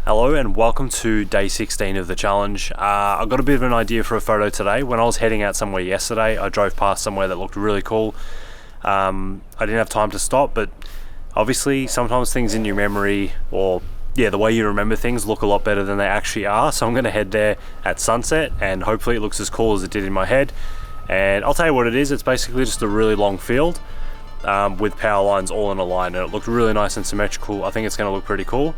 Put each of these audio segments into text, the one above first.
Hello and welcome to day 16 of the challenge. I got a bit of an idea for a photo today. When I was heading out somewhere yesterday, I drove past somewhere that looked really cool. I didn't have time to stop, but obviously sometimes things in your memory, or the way you remember things, look a lot better than they actually are. So I'm going to head there at sunset and hopefully it looks as cool as it did in my head. And I'll tell you what it is. It's basically just a really long field with power lines all in a line, and it looked really nice and symmetrical. I think it's going to look pretty cool.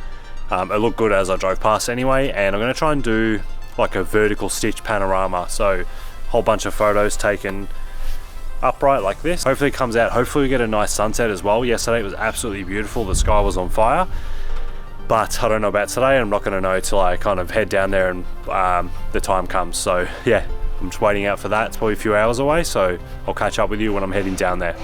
It looked good as I drove past anyway, and I'm going to try and do like a vertical stitch panorama, so a whole bunch of photos taken upright like this. Hopefully it comes out, hopefully we get a nice sunset as well. Yesterday it was absolutely beautiful, the sky was on fire, but I don't know about today. I'm not going to know till I kind of head down there and the time comes. So yeah, I'm just waiting out for that. It's probably a few hours away, so I'll catch up with you when I'm heading down there.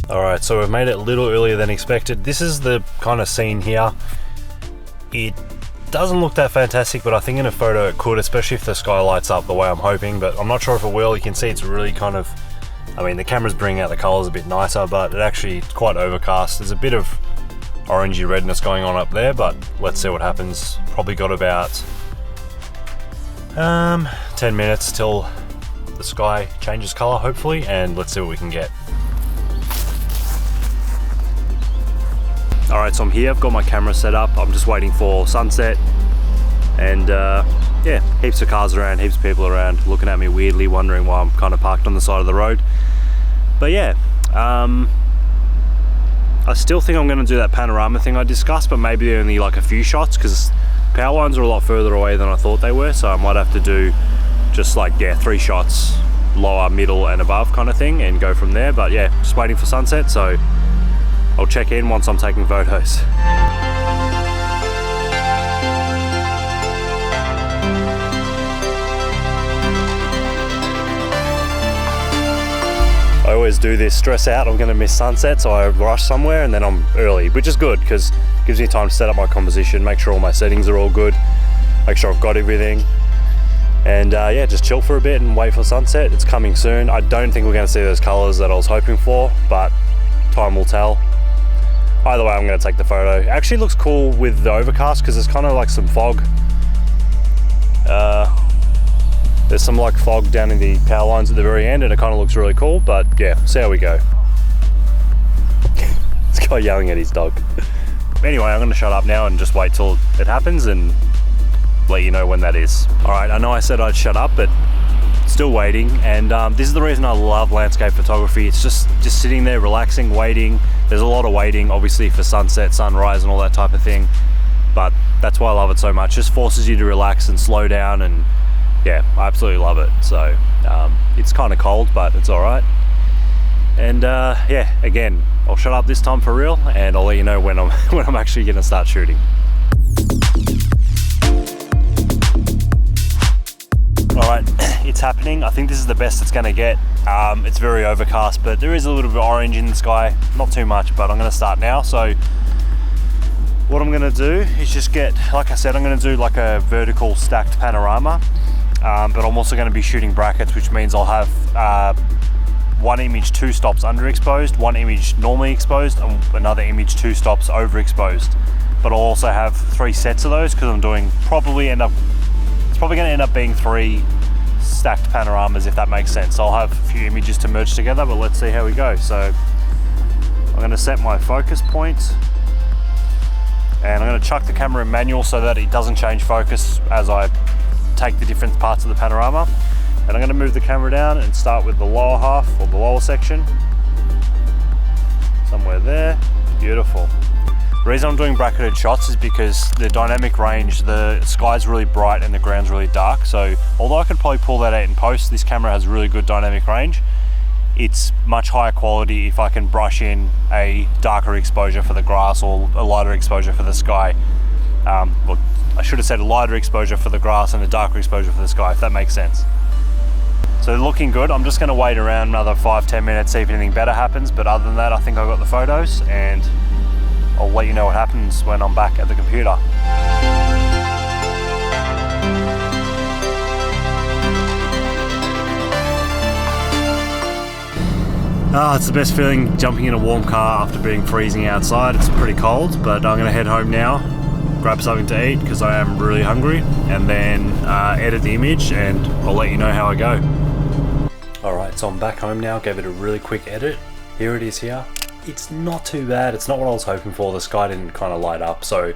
Alright, so we've made it a little earlier than expected. This is the kind of scene here. It doesn't look that fantastic, but I think in a photo it could, especially if the sky lights up the way I'm hoping, but I'm not sure if it will. You can see it's really kind of, the camera's bringing out the colours a bit nicer, but it actually is quite overcast. There's a bit of orangey redness going on up there, but let's see what happens. Probably got about 10 minutes till the sky changes colour, hopefully, and let's see what we can get. Alright, so I'm here, I've got my camera set up, I'm just waiting for sunset, and heaps of cars around, heaps of people around, looking at me weirdly, wondering why I'm kind of parked on the side of the road. But yeah, I still think I'm going to do that panorama thing I discussed, but maybe only like a few shots, because power lines are a lot further away than I thought they were, so I might have to do just like, 3 shots, lower, middle and above kind of thing, and go from there. But yeah, just waiting for sunset, so I'll check in once I'm taking photos. I always do this, stress out I'm going to miss sunset, so I rush somewhere and then I'm early, which is good because it gives me time to set up my composition, make sure all my settings are all good, make sure I've got everything, and just chill for a bit and wait for sunset. It's coming soon. I don't think we're going to see those colours that I was hoping for, but time will tell. Either way, I'm going to take the photo. It actually looks cool with the overcast because there's kind of like some fog. There's some like fog down in the power lines at the very end, and it kind of looks really cool, but yeah, see how we go. This guy yelling at his dog. Anyway, I'm going to shut up now and just wait till it happens and let you know when that is. Alright, I know I said I'd shut up, but still waiting, and this is the reason I love landscape photography. It's just sitting there relaxing, waiting. There's a lot of waiting obviously for sunset, sunrise and all that type of thing, but that's why I love it so much. It just forces you to relax and slow down, and yeah, I absolutely love it. So it's kind of cold, but it's alright. And again, I'll shut up this time for real, and I'll let you know when I'm actually going to start shooting. Alright, it's happening. I think this is the best it's going to get. It's very overcast, but there is a little bit of orange in the sky. Not too much, but I'm going to start now. So what I'm going to do is just get, like I said, I'm going to do like a vertical stacked panorama, but I'm also going to be shooting brackets, which means I'll have one image 2 stops underexposed, one image normally exposed, and another image 2 stops overexposed. But I'll also have 3 sets of those because I'm doing it's probably going to end up being 3 stacked panoramas, if that makes sense. I'll have a few images to merge together, but let's see how we go. So I'm going to set my focus point, and I'm going to chuck the camera in manual so that it doesn't change focus as I take the different parts of the panorama. And I'm going to move the camera down and start with the lower half, or the lower section, somewhere there. Beautiful. The reason I'm doing bracketed shots is because the dynamic range, the sky's really bright and the ground's really dark. So although I could probably pull that out in post, this camera has really good dynamic range. It's much higher quality if I can brush in a darker exposure for the grass or a lighter exposure for the sky. Well, I should have said a lighter exposure for the grass and a darker exposure for the sky, if that makes sense. So looking good. I'm just gonna wait around another 5-10 minutes, see if anything better happens. But other than that, I think I got the photos, and I'll let you know what happens when I'm back at the computer. It's the best feeling jumping in a warm car after being freezing outside. It's pretty cold, but I'm gonna head home now, grab something to eat because I am really hungry, and then edit the image, and I'll let you know how I go. Alright, so I'm back home now, gave it a really quick edit. Here it is here. It's not too bad. It's not what I was hoping for. The sky didn't kind of light up, so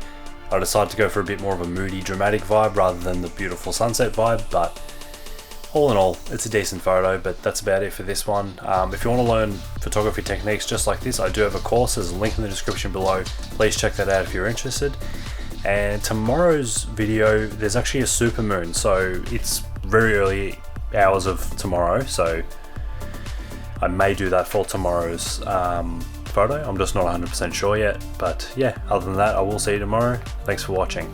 I decided to go for a bit more of a moody, dramatic vibe rather than the beautiful sunset vibe, but all in all, it's a decent photo. But that's about it for this one. If you want to learn photography techniques just like this, I do have a course. There's a link in the description below. Please check that out if you're interested. And tomorrow's video, there's actually a supermoon, so it's very early hours of tomorrow, so I may do that for tomorrow's photo. I'm just not 100% sure yet, but yeah, other than that, I will see you tomorrow. Thanks for watching.